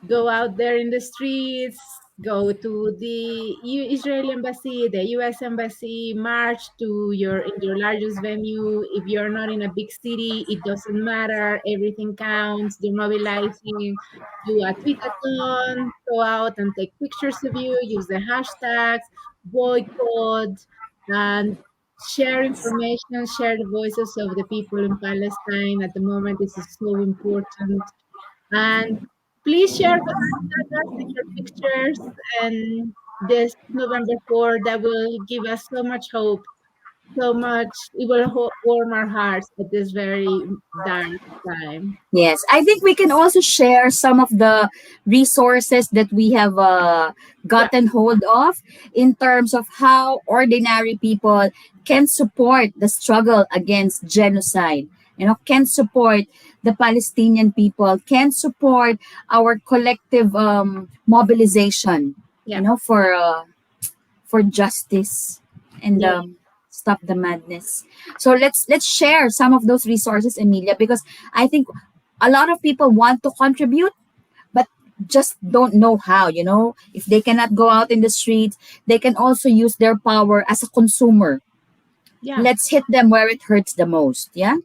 Speaker 2: go out there in the streets, go to the Israeli embassy, the US embassy, march to your in your largest venue. If you're not in a big city, it doesn't matter. Everything counts. They're mobilizing. Do a tweetathon, go out and take pictures of you, use the hashtags, boycott, and share information, share the voices of the people in Palestine. At the moment, this is so important. And please share with us, tag us in your pictures and this November 4th that will give us so much hope, so much, it will warm our hearts at this very dark time.
Speaker 1: Yes, I think we can also share some of the resources that we have
Speaker 2: Yeah,
Speaker 1: gotten hold of in terms of how ordinary people can support the struggle against genocide. You know, can support the Palestinian people, can support our collective mobilization. You
Speaker 2: yeah,
Speaker 1: know, for justice and
Speaker 2: yeah,
Speaker 1: stop the madness. So let's share some of those resources, Emilia, because I think a lot of people want to contribute but just don't know how. You know, if they cannot go out in the streets, they can also use their power as a consumer.
Speaker 2: yeah.
Speaker 1: Let's hit them where it hurts the most. Yeah.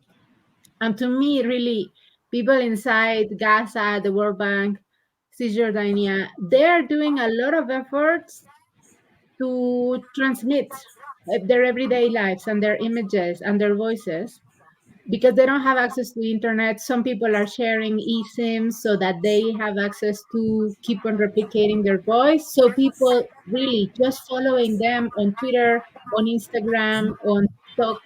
Speaker 2: And to me, really, people inside Gaza, the World Bank, Cisjordania, they're doing a lot of efforts to transmit their everyday lives and their images and their voices because they don't have access to the internet. Some people are sharing eSIMs so that they have access to keep on replicating their voice. So people really just following them on Twitter, on Instagram, on TikTok,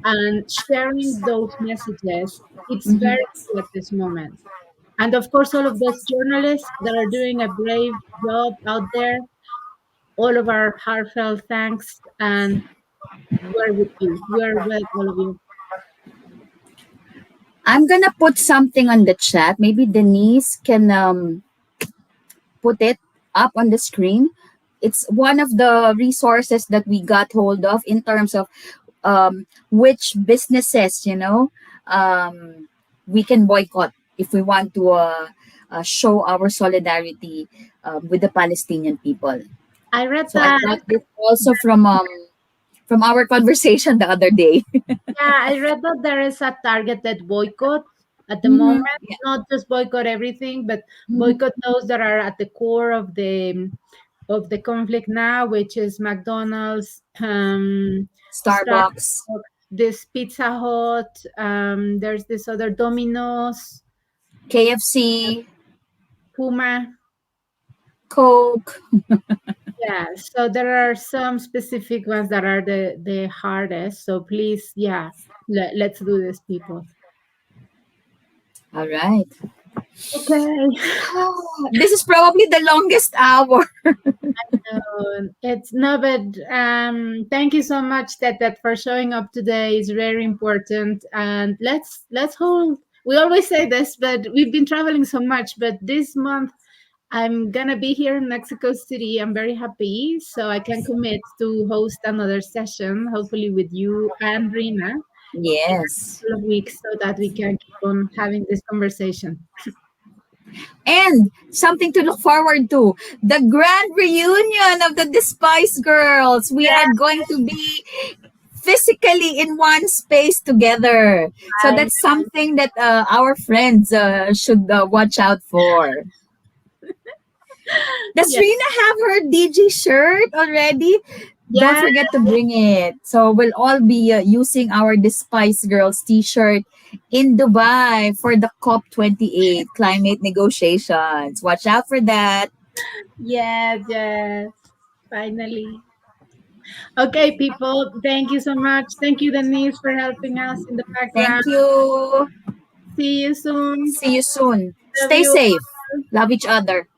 Speaker 2: and sharing those messages. It's very
Speaker 1: Mm-hmm.
Speaker 2: key at this moment. And of course, all of those journalists that are doing a brave job out there, all of our heartfelt thanks, and we're with you. We're with all of you.
Speaker 1: I'm gonna put something on the chat. Maybe Denise can put it up on the screen. It's one of the resources that we got hold of in terms of which businesses, you know, we can boycott if we want to show our solidarity with the Palestinian people.
Speaker 2: I read
Speaker 1: So I
Speaker 2: that.
Speaker 1: got this also from our conversation the other day.
Speaker 2: Yeah, I read that there is a targeted boycott at the
Speaker 1: Mm-hmm.
Speaker 2: moment.
Speaker 1: Yeah.
Speaker 2: Not just boycott everything, but
Speaker 1: Mm-hmm.
Speaker 2: boycott those that are at the core of the conflict now, which is McDonald's,
Speaker 1: Starbucks,
Speaker 2: Starbucks, this Pizza Hut. There's this other Domino's,
Speaker 1: KFC,
Speaker 2: Puma.
Speaker 1: Coke.
Speaker 2: Yeah, so there are some specific ones that are the hardest. So please, yeah, let's do this, people.
Speaker 1: All right.
Speaker 2: Okay.
Speaker 1: This is probably the longest hour.
Speaker 2: It's no, but thank you so much, that for showing up today is very important. And let's hold. We always say this, but we've been traveling so much. But this month, I'm gonna be here in Mexico City. I'm very happy, so I can commit to host another session, hopefully with you and Rina, in
Speaker 1: Yes.
Speaker 2: a couple of weeks, so that we can keep on having this conversation.
Speaker 1: And something to look forward to, the grand reunion of the Despise Girls. We are going to be physically in one space together. So
Speaker 2: I
Speaker 1: that's something that our friends should watch out for. Does
Speaker 2: Yeah,
Speaker 1: Rina have her DG shirt already? Don't
Speaker 2: yeah,
Speaker 1: forget to bring it. So we'll all be using our Despise Girls t-shirt in Dubai for the COP28 climate negotiations. Watch out for that.
Speaker 2: yes, yes. Finally. Okay, people, thank you so much. Thank you, Denise, for helping us in the
Speaker 1: Thank
Speaker 2: background.
Speaker 1: you.
Speaker 2: See you soon.
Speaker 1: See you soon.
Speaker 2: Love
Speaker 1: Stay
Speaker 2: you.
Speaker 1: safe. Love each other.